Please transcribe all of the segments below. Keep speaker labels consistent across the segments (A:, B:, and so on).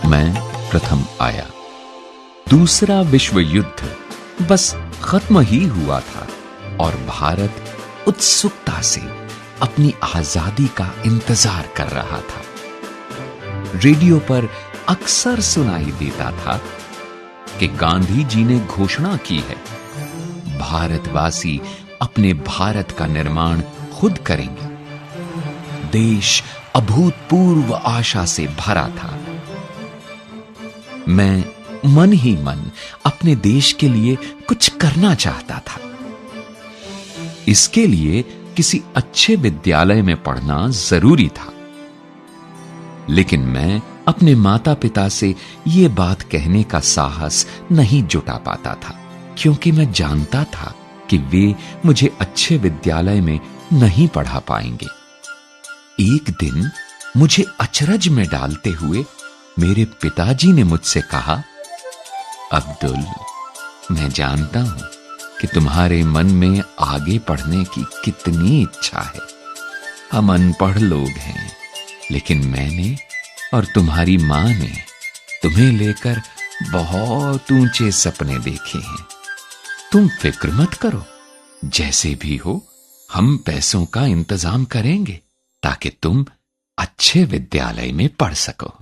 A: मैं प्रथम आया। दूसरा विश्व युद्ध बस खत्म ही हुआ था और भारत उत्सुकता से अपनी आजादी का इंतजार कर रहा था। रेडियो पर अक्सर सुनाई देता था कि गांधी जी ने घोषणा की है, भारतवासी अपने भारत का निर्माण खुद करेंगे। देश अभूतपूर्व आशा से भरा था। मैं मन ही मन अपने देश के लिए कुछ करना चाहता था। इसके लिए किसी अच्छे विद्यालय में पढ़ना जरूरी था। लेकिन मैं अपने माता पिता से यह बात कहने का साहस नहीं जुटा पाता था, क्योंकि मैं जानता था कि वे मुझे अच्छे विद्यालय में नहीं पढ़ा पाएंगे। एक दिन मुझे अचरज में डालते हुए मेरे पिताजी ने मुझसे कहा, अब्दुल, मैं जानता हूं कि तुम्हारे मन में आगे पढ़ने की कितनी इच्छा है। हम अनपढ़ लोग हैं, लेकिन मैंने और तुम्हारी मां ने तुम्हें लेकर बहुत ऊंचे सपने देखे हैं। तुम फिक्र मत करो, जैसे भी हो हम पैसों का इंतजाम करेंगे ताकि तुम अच्छे विद्यालय में पढ़ सको।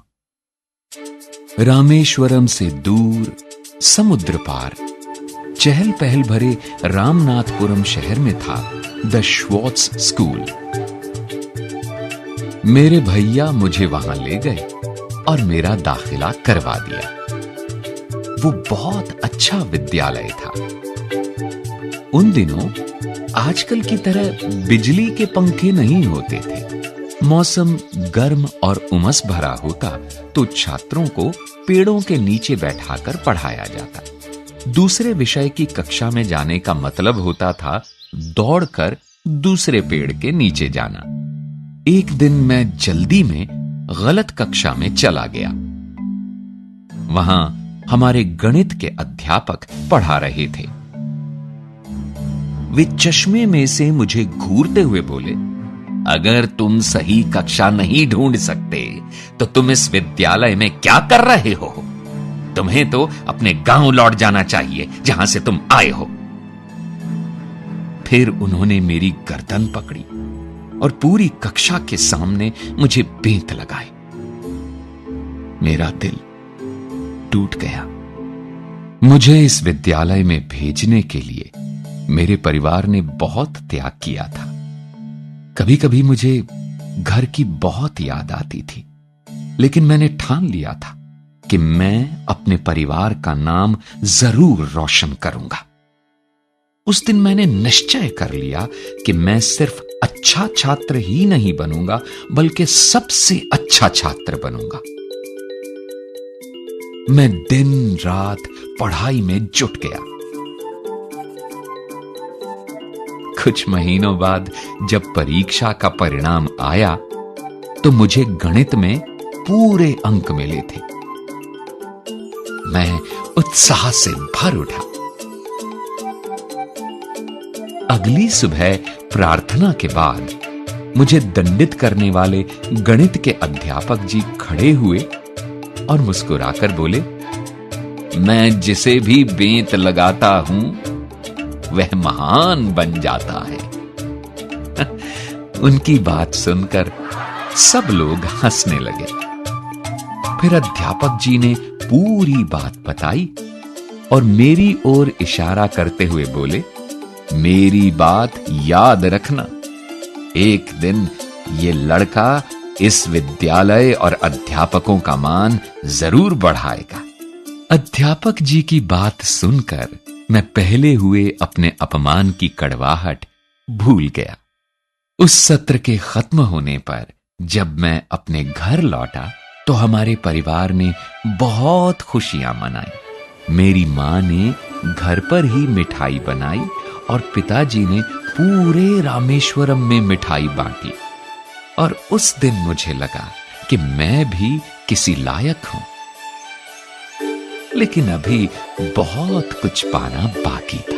A: रामेश्वरम से दूर समुद्र पार चहल पहल भरे रामनाथपुरम शहर में था द श्वार्ट्ज स्कूल। मेरे भैया मुझे वहां ले गए और मेरा दाखिला करवा दिया। वो बहुत अच्छा विद्यालय था। उन दिनों आजकल की तरह बिजली के पंखे नहीं होते थे। मौसम गर्म और उमस भरा होता तो छात्रों को पेड़ों के नीचे बैठाकर पढ़ाया जाता। दूसरे विषय की कक्षा में जाने का मतलब होता था दौड़कर दूसरे पेड़ के नीचे जाना। एक दिन मैं जल्दी में गलत कक्षा में चला गया। वहां हमारे गणित के अध्यापक पढ़ा रहे थे। वे चश्मे में से मुझे घूरते हुए बोले, अगर तुम सही कक्षा नहीं ढूंढ सकते तो तुम इस विद्यालय में क्या कर रहे हो? तुम्हें तो अपने गांव लौट जाना चाहिए जहां से तुम आए हो। फिर उन्होंने मेरी गर्दन पकड़ी और पूरी कक्षा के सामने मुझे बेंत लगाए। मेरा दिल टूट गया। मुझे इस विद्यालय में भेजने के लिए मेरे परिवार ने बहुत त्याग किया था। कभी कभी मुझे घर की बहुत याद आती थी, लेकिन मैंने ठान लिया था कि मैं अपने परिवार का नाम जरूर रोशन करूंगा। उस दिन मैंने निश्चय कर लिया कि मैं सिर्फ अच्छा छात्र ही नहीं बनूंगा, बल्कि सबसे अच्छा छात्र बनूंगा। मैं दिन रात पढ़ाई में जुट गया। कुछ महीनों बाद जब परीक्षा का परिणाम आया तो मुझे गणित में पूरे अंक मिले थे। मैं उत्साह से भर उठा। अगली सुबह प्रार्थना के बाद मुझे दंडित करने वाले गणित के अध्यापक जी खड़े हुए और मुस्कुराकर बोले, मैं जिसे भी बेंत लगाता हूं वह महान बन जाता है। उनकी बात सुनकर सब लोग हंसने लगे। फिर अध्यापक जी ने पूरी बात बताई और मेरी ओर इशारा करते हुए बोले, मेरी बात याद रखना, एक दिन ये लड़का इस विद्यालय और अध्यापकों का मान जरूर बढ़ाएगा। अध्यापक जी की बात सुनकर मैं पहले हुए अपने अपमान की कड़वाहट भूल गया। उस सत्र के खत्म होने पर जब मैं अपने घर लौटा तो हमारे परिवार ने बहुत खुशियां मनाई। मेरी मां ने घर पर ही मिठाई बनाई और पिताजी ने पूरे रामेश्वरम में मिठाई बांटी। और उस दिन मुझे लगा कि मैं भी किसी लायक हूं। लेकिन अभी बहुत कुछ पाना बाकी था।